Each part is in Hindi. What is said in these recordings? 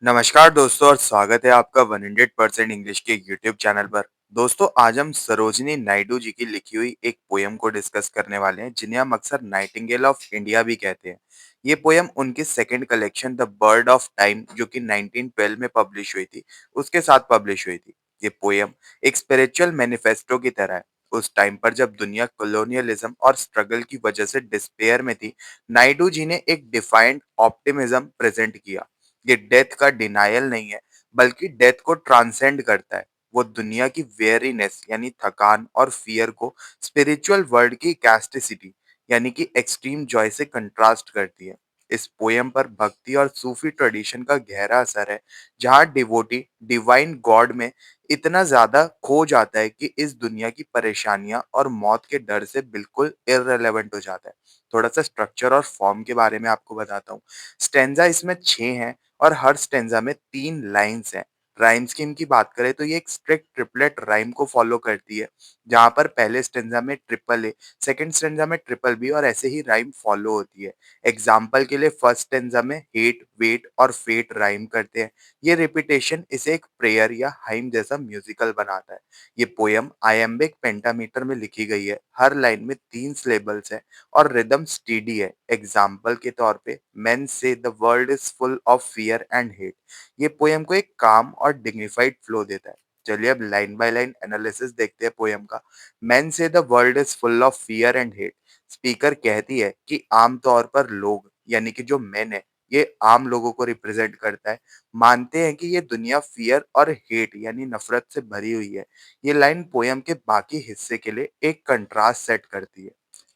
नमस्कार दोस्तों और स्वागत है आपका 100% इंग्लिश के यूट्यूब चैनल पर। दोस्तों आज हम सरोजिनी नायडू जी की लिखी हुई एक पोयम को डिस्कस करने वाले हैं जिन्हें हम अक्सर नाइटिंगेल ऑफ इंडिया भी कहते हैं। ये पोयम उनकी second collection the bird of time जो कि 1912 में पब्लिश हुई थी उसके साथ पब्लिश हुई थी। ये पोयम एक स्पिरिचुअल मैनिफेस्टो की तरह है। उस टाइम पर जब दुनिया कॉलोनियलिज्म और स्ट्रगल की वजह से डिस्पेयर में थी, नायडू जी ने एक डिफाइंड ऑप्टिमिज्म प्रेजेंट किया। ये डेथ का डिनायल नहीं है, बल्कि डेथ को ट्रांसेंड करता है। वो दुनिया की वेयरीनेस यानी थकान और फियर को स्पिरिचुअल वर्ल्ड की कैस्टिसिटी यानी कि एक्सट्रीम जॉय से कंट्रास्ट करती है। इस पोयम पर भक्ति और सूफी ट्रेडिशन का गहरा असर है, जहाँ डिवोटी डिवाइन गॉड में इतना ज्यादा खो जाता है कि इस दुनिया की परेशानियां और मौत के डर से बिल्कुल इररिलेवेंट हो जाता है। थोड़ा सा स्ट्रक्चर और फॉर्म के बारे में आपको बताता हूँ। स्टेंजा इसमें 6 हैं और हर स्टेंजा में 3 लाइन्स हैं। राइम स्कीम की बात करें तो ये एक स्ट्रिक्ट ट्रिपलेट राइम को फॉलो करती है, जहाँ पर पहले स्टेंजा में ट्रिपल ए, सेकंड स्टेंजा में ट्रिपल बी और ऐसे ही राइम फॉलो होती है। एग्जाम्पल के लिए फर्स्ट स्टेंजा में हेट, वेट और फेट राइम करते हैं। ये रिपीटेशन इसे एक प्रेयर या हाइम जैसा म्यूजिकल बनाता है। ये पोयम आयम्बिक पेंटामीटर में लिखी गई है। हर लाइन में 3 सिलेबल्स है और रिदम स्टीडी है। एग्जाम्पल के तौर पे मेन से the world is full of fear and hate. ये पोयम को एक काम और डिग्निफाइड फ्लो देता है। चलिए अब लाइन बाय लाइन एनालिसिस देखते हैं पोयम का। मेन से the world is full of fear and hate. Speaker कहती है कि आमतौर पर लोग यानी कि जो मेन है, ये आम लोगों को रिप्रेजेंट करता है, मानते हैं कि ये दुनिया फियर और हेट यानी नफरत से भरी हुई है। ये लाइन पोयम के बाकी हिस्से के लिए एक कंट्रास्ट सेट करती है।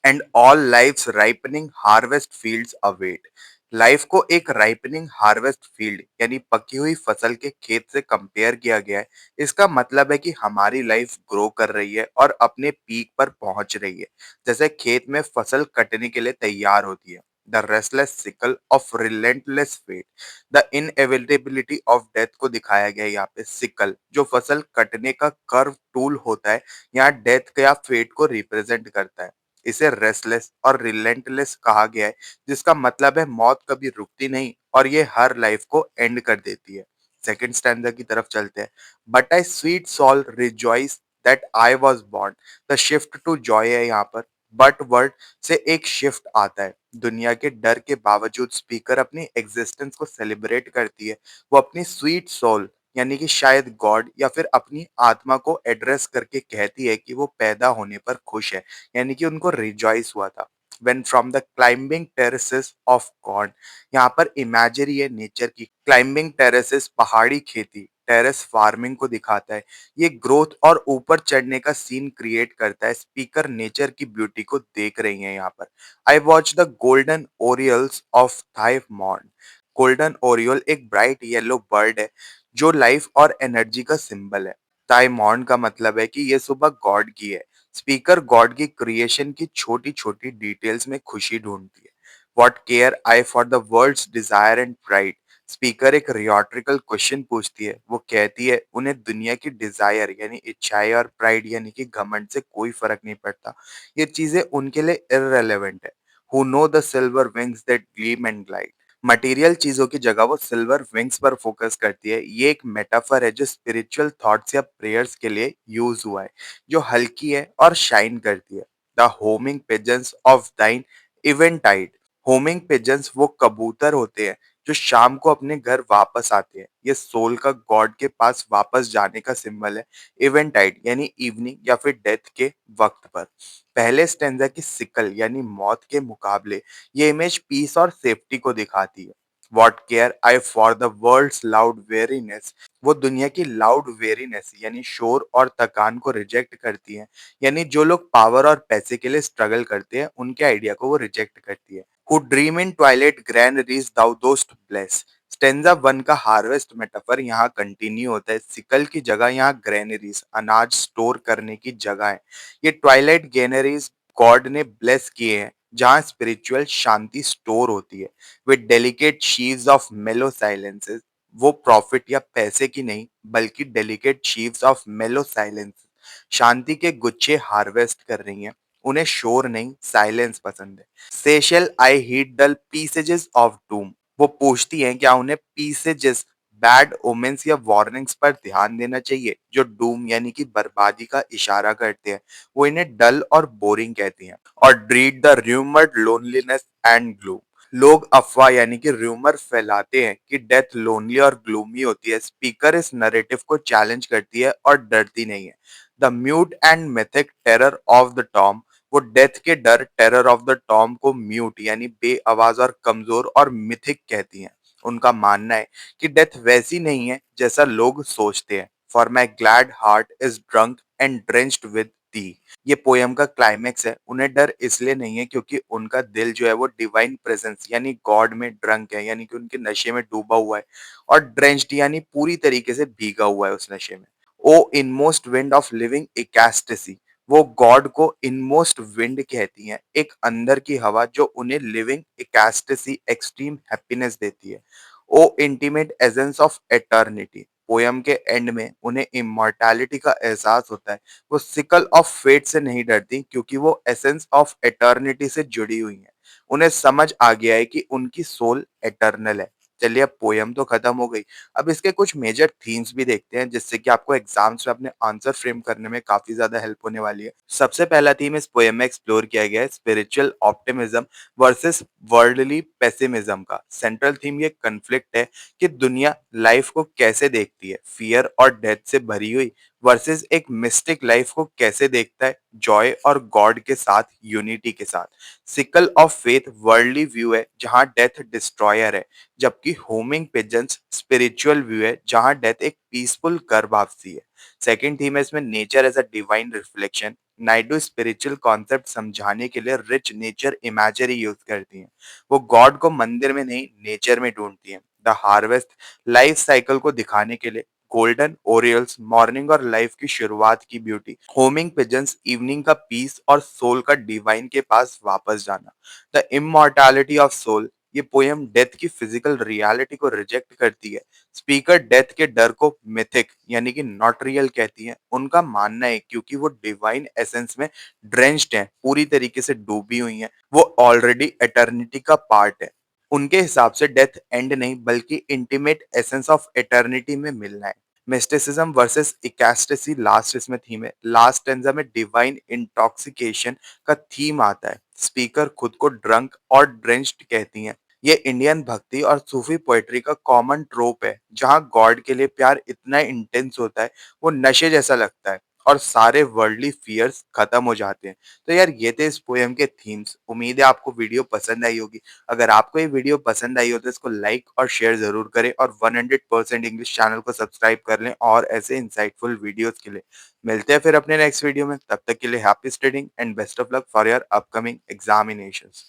And all life's ripening harvest fields await. Life को एक राइपनिंग हार्वेस्ट फील्ड यानी पकी हुई फसल के खेत से कंपेयर किया गया है। इसका मतलब है कि हमारी लाइफ ग्रो कर रही है और अपने पीक पर पहुंच रही है, जैसे खेत में फसल कटने के लिए तैयार होती है। The restless sickle of relentless fate. The inevitability of death को दिखाया गया है यहाँ पे। सिकल जो फसल कटने का कर्व टूल होता है, यहाँ डेथ या फेट को रिप्रेजेंट करता है। इसे रेस्टलेस और रिलेंटलेस कहा गया है, जिसका मतलब है मौत कभी रुकती नहीं और ये हर लाइफ को एंड कर देती है। सेकंड स्टैंजा की तरफ चलते हैं। But I sweet soul rejoice that I was born. The shift to joy है यहाँ पर। बट वर्ड से एक शिफ्ट आता है। दुनिया के डर के बावजूद स्पीकर अपनी एग्जिस्टेंस को सेलिब्रेट करती है। वो अपनी स्वीट सोल यानी कि शायद गॉड या फिर अपनी आत्मा को एड्रेस करके कहती है कि वो पैदा होने पर खुश है, यानी कि उनको रिजॉइस हुआ था। When from the climbing terraces of God, यहाँ पर इमेजरी है नेचर की। क्लाइंबिंग टेरेसेस पहाड़ी खेती, टेरेस फार्मिंग को दिखाता है। ये ग्रोथ और ऊपर चढ़ने का सीन क्रिएट करता है। स्पीकर नेचर की ब्यूटी को देख रही हैं यहाँ पर। I watch the golden orioles of thy morn. Golden oriole एक ब्राइट येलो बर्ड है जो लाइफ और एनर्जी का सिंबल है। थाई मॉर्न का मतलब है कि ये सुबह गॉड की है। स्पीकर गॉड की क्रिएशन की छोटी छोटी डिटेल्स में खुशी ढूंढती है। What care I for the world's desire and pride. Speaker एक रियोट्रिकल क्वेश्चन पूछती है। वो कहती है उन्हें दुनिया की डिजायर यानी इच्छाएं और प्राइड यानी कि घमंड से कोई फर्क नहीं पड़ता। ये चीजें उनके लिए इररेलेवेंट है। Who know the silver wings that gleam and glide. Material चीजों की जगह वो सिल्वर विंग्स पर फोकस करती है। ये एक मेटाफर है जो स्पिरिचुअल थॉट्स या प्रेयर्स के लिए यूज हुआ है, जो हल्की है और शाइन करती है। द होमिंग पिजन्स ऑफ दाइन इवेंटाइड। होमिंग पिजन्स वो कबूतर होते हैं जो शाम को अपने घर वापस आते हैं। ये सोल का गॉड के पास वापस जाने का सिंबल है। इवेंटाइड यानी इवनिंग या फिर डेथ के वक्त पर। पहले स्टेंजा की सिकल यानी मौत के मुकाबले ये इमेज पीस और सेफ्टी को दिखाती है। What care I for the world's loud weariness. वो दुनिया की लाउड वेरीनेस यानी शोर और थकान को रिजेक्ट करती है। यानी जो लोग पावर और पैसे के लिए स्ट्रगल करते हैं, उनके आइडिया को वो रिजेक्ट करती है। Who dream in twilight granaries thou dost bless. Stanza one का हार्वेस्ट मेटाफर यहाँ कंटिन्यू होता है। सिकल की जगह यहाँ ग्रैनरीज अनाज स्टोर करने की जगह है। ये ट्वाइलाइट ग्रैनरीज गॉड ने ब्लेस किए हैं, जहाँ स्पिरिचुअल शांति स्टोर होती है। विद डेलिकेट शीव्स ऑफ मेलो साइलेंसेस। वो प्रॉफिट या पैसे की नहीं, बल्कि डेलिकेट शीव्स ऑफ मेलो साइलेंस शांति के गुच्छे हार्वेस्ट कर रही हैं। उन्हें शोर नहीं, साइलेंस पसंद है। Shall I heed the presages of doom. वो पूछती हैं क्या उन्हें पीसेजेस बैड ओमेन्स या वार्निंग्स पर ध्यान देना चाहिए जो डूम यानी कि बर्बादी का इशारा करते हैं। वो इन्हें डल और बोरिंग कहती हैं। और dread the rumoured loneliness and gloom. लोग अफवाह यानी कि र्यूमर फैलाते हैं कि डेथ लोनली और ग्लूमी होती है। स्पीकर इस नैरेटिव को चैलेंज करती है और डरती नहीं है। The mute and mythic terror of the Tom. वो डेथ के डर टेरर ऑफ द टॉम को म्यूट यानी बेआवाज और कमजोर और मिथिक कहती हैं। उनका मानना है कि डेथ वैसी नहीं है जैसा लोग सोचते हैं। For my glad heart is drunk and drenched with T. ये पोयम का क्लाइमेक्स है। उन्हें डर इसलिए नहीं है क्योंकि उनका दिल जो है वो डिवाइन प्रेजेंस यानी गॉड में ड्रंक है, यानी कि उनके नशे में डूबा हुआ है। और ड्रेंच्ड यानी पूरी तरीके से भीगा हुआ है उस नशे में। ओ इनमोस्ट विंड ऑफ लिविंग इकास्टेसी। वो गॉड को इनमोस्ट विंड कहती हैं, एक अंदर की हवा जो उन्हें लिविंग इकास्टेसी एक्सट्रीम हैप्पीनेस देती है। O intimate essence of eternity. Poem के एंड में उन्हें इमॉर्टैलिटी का एहसास होता है। वो सिकल ऑफ फेट से नहीं डरती क्योंकि वो एसेंस ऑफ एटर्निटी से जुड़ी हुई हैं। उन्हें समझ आ गया है कि उनकी सोल एटर्नल है। चलिए अब पोयम तो खत्म हो गई। अब इसके कुछ मेजर थीम्स भी देखते हैं जिससे कि आपको एग्जाम्स में अपने आंसर फ्रेम करने में काफी ज्यादा हेल्प होने वाली है। सबसे पहला थीम इस पोयम में एक्सप्लोर किया गया है spiritual optimism versus worldly pessimism का। सेंट्रल थीम ये कन्फ्लिक्ट है कि दुनिया लाइफ को कैसे देखती है, फियर और डेथ से भरी हुई वर्सेस एक मिस्टिक लाइफ को कैसे देखता है, जॉय और गॉड के साथ, यूनिटी के साथ। Sickle of faith worldly view है जहां डेथ डिस्ट्रॉयर है, जबकि होमिंग पिजन्स स्पिरिचुअल व्यू है जहां डेथ एक पीसफुल घर वापसी है। सेकंड थीम है इसमें nature as a divine reflection. Naidu spiritual concept समझाने के लिए रिच नेचर इमेजरी यूज करती हैं। वो गॉड को मंदिर में नहीं नेचर में ढूंढती हैं। द हार्वेस्ट लाइफ साइकिल को दिखाने के लिए गोल्डन ओरियल्स मॉर्निंग और लाइफ की शुरुआत की ब्यूटी, होमिंग पिजन्स इवनिंग का पीस और सोल का डिवाइन के पास वापस जाना। The immortality of soul. ये पोयम डेथ की फिजिकल रियलिटी को रिजेक्ट करती है। स्पीकर डेथ के डर को मिथिक यानी कि नॉट रियल कहती है। उनका मानना है क्योंकि वो डिवाइन एसेंस में ड्रेंच्ड है, पूरी तरीके से डूबी हुई है, वो ऑलरेडी एटर्निटी का पार्ट है। उनके हिसाब से डेथ एंड नहीं बल्कि इंटीमेट एसेंस ऑफ एटर्निटी में मिलना है। मिस्टिसिज्म वर्सेस इकास्टेसी लास्ट इसमें थीम है। लास्ट स्टैंजा में डिवाइन इंटॉक्सिकेशन का थीम आता है। स्पीकर खुद को ड्रंक और ड्रेंच्ड कहती हैं। ये इंडियन भक्ति और सूफी पोएट्री का कॉमन ट्रोप है जहां गॉड के लिए प्यार इतना इंटेंस होता है वो नशे जैसा लगता है और सारे वर्ल्डली फियर्स खत्म हो जाते हैं। तो यार ये थे इस पोएम के थीम्स। उम्मीद है आपको वीडियो पसंद आई होगी। अगर आपको ये वीडियो पसंद आई हो तो इसको लाइक और शेयर जरूर करें और 100% इंग्लिश चैनल को सब्सक्राइब कर लें और ऐसे इंसाइटफुल वीडियोस के लिए। मिलते हैं फिर अपने नेक्स्ट वीडियो में। तब तक के लिए happy studying and best of luck for your upcoming examinations.